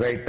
Right.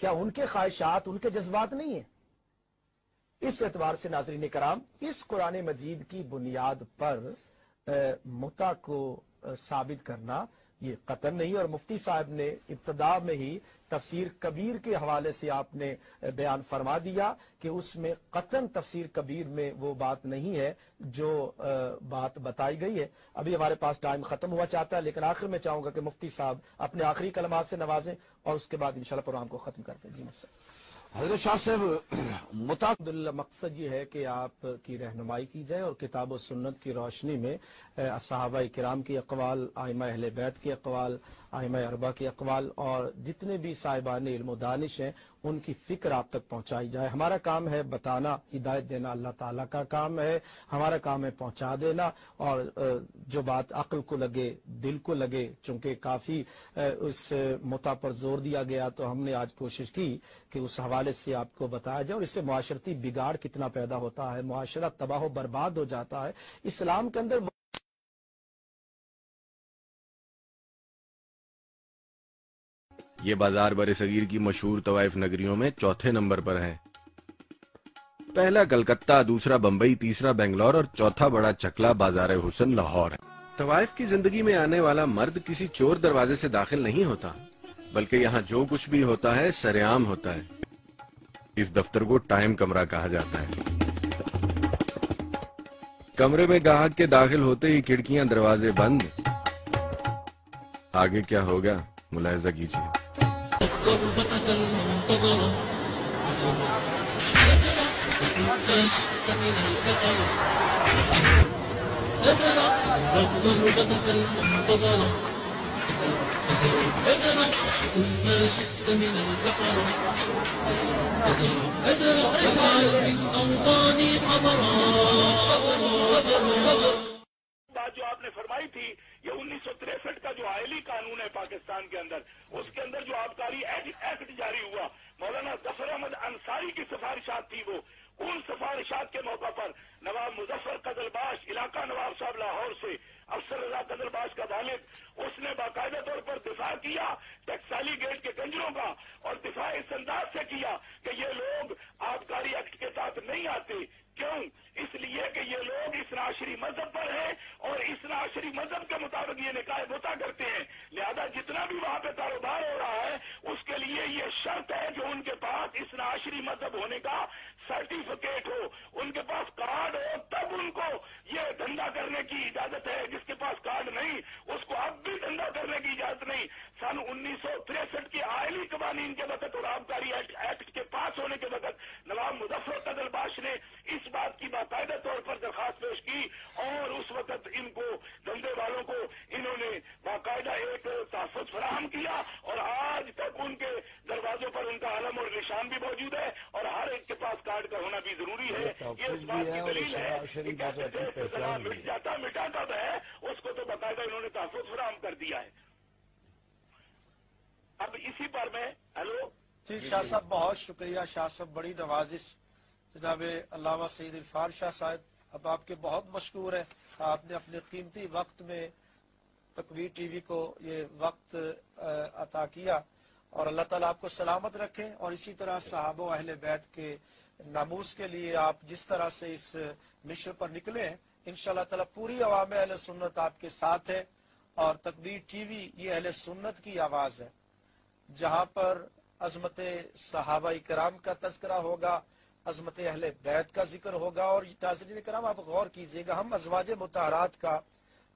کیا ان کے خواہشات، ان کے جذبات نہیں ہیں؟ اس اعتبار سے ناظرین کرام، اس قرآن مجید کی بنیاد پر متع کو ثابت کرنا یہ قطعاً نہیں، اور مفتی صاحب نے ابتدا میں ہی تفسیر کبیر کے حوالے سے آپ نے بیان فرما دیا کہ اس میں قطعاً تفسیر کبیر میں وہ بات نہیں ہے جو بات بتائی گئی ہے۔ ابھی ہمارے پاس ٹائم ختم ہوا چاہتا ہے، لیکن آخر میں چاہوں گا کہ مفتی صاحب اپنے آخری کلمات سے نوازیں اور اس کے بعد انشاءاللہ پروگرام کو ختم کرتے ہیں۔ جی مفتی صاحب۔ حضرت شاہ صاحب، الحمدللہ مقصد یہ ہے کہ آپ کی رہنمائی کی جائے اور کتاب و سنت کی روشنی میں صحابہ کرام کی اقوال، ائمہ اہل بیت کے اقوال، ائمہ اربعہ کے اقوال اور جتنے بھی صاحبان علم و دانش ہیں ان کی فکر آپ تک پہنچائی جائے۔ ہمارا کام ہے بتانا، ہدایت دینا اللہ تعالیٰ کا کام ہے، ہمارا کام ہے پہنچا دینا، اور جو بات عقل کو لگے، دل کو لگے، چونکہ کافی اس متع پر زور دیا گیا تو ہم نے آج کوشش کی کہ اس حوالے سے آپ کو بتایا جائے، اور اس سے معاشرتی بگاڑ کتنا پیدا ہوتا ہے، معاشرہ تباہ و برباد ہو جاتا ہے۔ اسلام کے اندر یہ بازار برصغیر کی مشہور طوائف نگریوں میں چوتھے نمبر پر ہے۔ پہلا کلکتہ، دوسرا بمبئی، تیسرا بنگلور اور چوتھا بڑا چکلا بازار حسن لاہور ہے۔ طوائف کی زندگی میں آنے والا مرد کسی چور دروازے سے داخل نہیں ہوتا، بلکہ یہاں جو کچھ بھی ہوتا ہے سر عام ہوتا ہے۔ اس دفتر کو ٹائم کمرہ کہا جاتا ہے۔ کمرے میں گاہک کے داخل ہوتے ہی کھڑکیاں دروازے بند۔ آگے کیا ہوگا ملاحظہ کیجیے۔ بات جو آپ نے فرمائی تھی، یہ 1963 کا جو آئلی قانون ہے پاکستان کے اندر، اس کے اندر جو آبکاری ایکٹ جاری ہوا، مولانا ظفر احمد انصاری کی سفارشات تھی، وہ ان سفارشات کے موقع پر نواب مظفر قدلباش، علاقہ نواب صاحب لاہور سے، افسر رضا قدلباش کا والد، اس نے باقاعدہ طور پر دفاع کیا ٹیکسالی گیٹ کے کنجروں کا، اور دفاع اس انداز سے کیا کہ یہ لوگ آبکاری ایکٹ کے تحت نہیں آتے۔ کیوں؟ اس لیے کہ یہ لوگ اس ناشری مذہب پر ہیں اور اس ناشری مذہب کے مطابق یہ نکاح بتا کرتے ہیں، لہذا جتنا بھی وہاں پہ کاروبار ہو رہا ہے اس کے لیے یہ شرط ہے کہ ان کے پاس اس ناشری مذہب ہونے کا سرٹیفکیٹ ہو، ان کے پاس کارڈ ہو، تب ان کو یہ دھندا کرنے کی اجازت ہے۔ جس کے پاس کارڈ نہیں اس کو اب بھی دھندا کرنے کی اجازت نہیں۔ سن 1963 کے آئلی قوانین کے وقت اور آبکاری ایکٹ کے پاس ہونے کے وقت نواب مظفر قدلباش نے اس بات کی باقاعدہ طور پر درخواست پیش کی، اور اس وقت ان کو دھندے والوں کو انہوں نے باقاعدہ ایک تحفظ فراہم کیا، اور آج تک ان کے دروازوں پر ان کا علم اور نشان بھی موجود ہے، اور ہر ایک کے پاس کارڈ کا ہونا بھی ضروری ہے۔ یہ اس بات کی دلیل ہے کہ کہتے تھے سزا مٹ جاتا مٹاتا ہے، اس کو تو باقاعدہ انہوں نے تحفظ فراہم کر دیا ہے۔ اب اسی پر میں جی شاہ صاحب بہت شکریہ، شاہ صاحب بڑی نوازش، جناب علامہ سعید عرفان شاہ صاحب اب آپ کے بہت مشکور ہیں، آپ نے اپنے قیمتی وقت میں تکبیر ٹی وی کو یہ وقت عطا کیا، اور اللہ تعالیٰ آپ کو سلامت رکھے، اور اسی طرح صحابہ و اہل بیت کے ناموس کے لیے آپ جس طرح سے اس مشن پر نکلے ہیں، انشاءاللہ تعالیٰ پوری عوام اہل سنت آپ کے ساتھ ہے، اور تکبیر ٹی وی یہ اہل سنت کی آواز ہے، جہاں پر عظمت صحابہ کرام کا تذکرہ ہوگا، عظمت اہل بیت کا ذکر ہوگا، اور ناظرین کرام آپ غور کیجئے گا، ہم ازواج مطہرات کا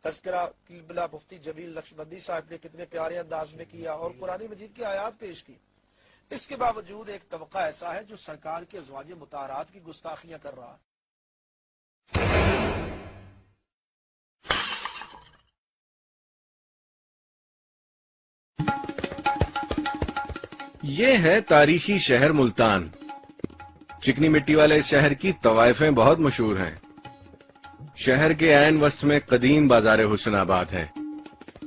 تذکرہ قبلہ مفتی جمیل نقشبندی صاحب نے کتنے پیارے انداز میں کیا اور قرآن مجید کی آیات پیش کی۔ اس کے باوجود ایک طبقہ ایسا ہے جو سرکار کے ازواج مطہرات کی گستاخیاں کر رہا ہے۔ یہ ہے تاریخی شہر ملتان۔ چکنی مٹی والے اس شہر کی طوائفیں بہت مشہور ہیں۔ شہر کے عین وسط میں قدیم بازار حسن آباد ہے،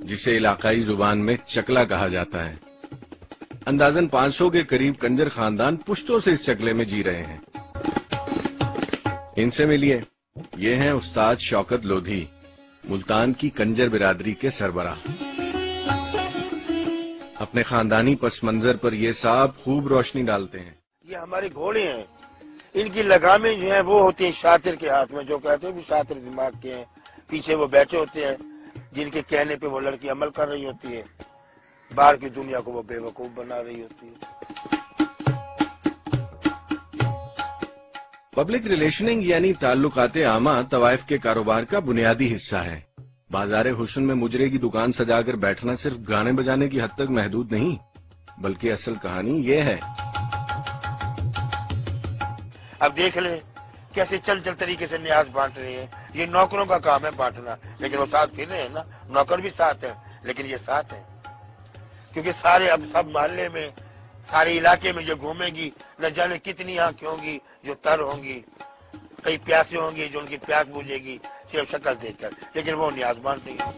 جسے علاقائی زبان میں چکلا کہا جاتا ہے۔ اندازاً 500 کے قریب کنجر خاندان پشتوں سے اس چکلے میں جی رہے ہیں۔ ان سے ملیے، یہ ہیں استاد شوکت لودھی، ملتان کی کنجر برادری کے سربراہ۔ اپنے خاندانی پس منظر پر یہ صاحب خوب روشنی ڈالتے ہیں. یہ ہمارے گھوڑے ہیں، ان کی لگامیں جو ہیں وہ ہوتی ہیں شاطر کے ہاتھ میں، جو کہتے ہیں بھی شاطر دماغ کے ہیں. پیچھے وہ بیٹھے ہوتے ہیں جن کے کہنے پہ وہ لڑکی عمل کر رہی ہوتی ہے، باہر کی دنیا کو وہ بے وقوف بنا رہی ہوتی ہے. پبلک ریلیشننگ یعنی تعلقات عامہ طوائف کے کاروبار کا بنیادی حصہ ہے. بازار حسن میں مجرے کی دکان سجا کر بیٹھنا صرف گانے بجانے کی حد تک محدود نہیں، بلکہ اصل کہانی یہ ہے. اب دیکھ لیں کیسے چل طریقے سے نیاز بانٹ رہے ہیں. یہ نوکروں کا کام ہے بانٹنا، لیکن وہ ساتھ پھر رہے ہیں نا. نوکر بھی ساتھ ہیں لیکن یہ ساتھ ہیں، کیونکہ سارے اب سب محلے میں سارے علاقے میں جو گھومے گی نہ جانے کتنی آنکھیں ہوں گی جو تر ہوں گی، کئی پیاسے ہوں گی جو ان کی پیاس بوجھے گی صرف شکل دیکھ کر، لیکن وہ نیاز بانٹ رہی ہے.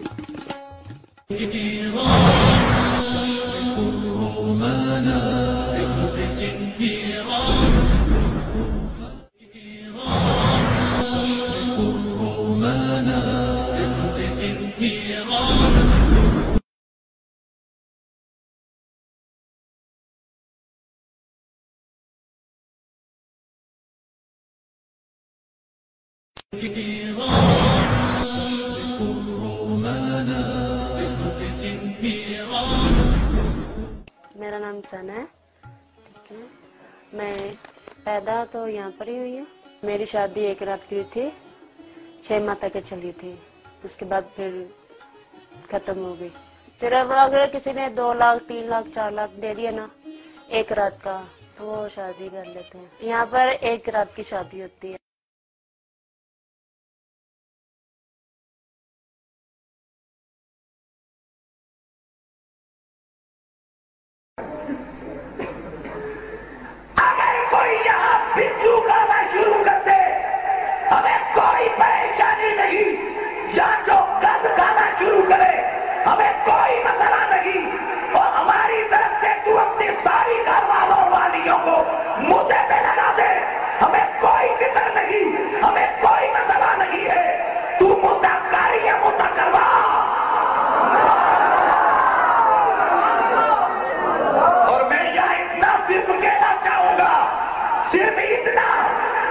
میرا نام سنا ہے، ٹھیک ہے. میں پیدا تو یہاں پر ہی ہوئی ہوں. میری شادی ایک رات کی ہوئی تھی، 6 ماہ تک چلی تھی. اس کے بعد پھر ختم ہو گئی. صرف اگر کسی نے 2 لاکھ 3 لاکھ 4 لاکھ دے دیا نا ایک رات کا تو وہ شادی کر لیتے ہیں. یہاں پر ایک رات کی شادی ہوتی ہے. صرف اتنا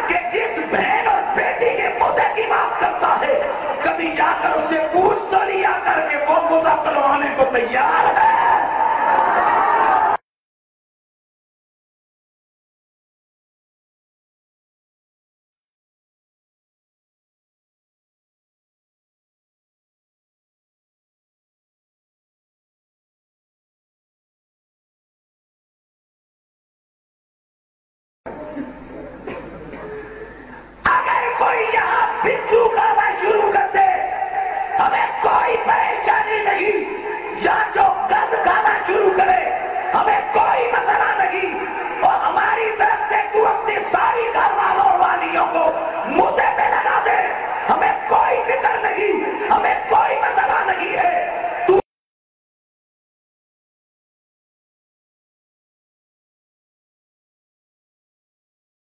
کہ جس بہن اور بیٹی کے مدعے کی بات کرتا ہے کبھی جا کر اسے پوچھ تو لیا کر کے وہ مدعا کروانے کو تیار ہے.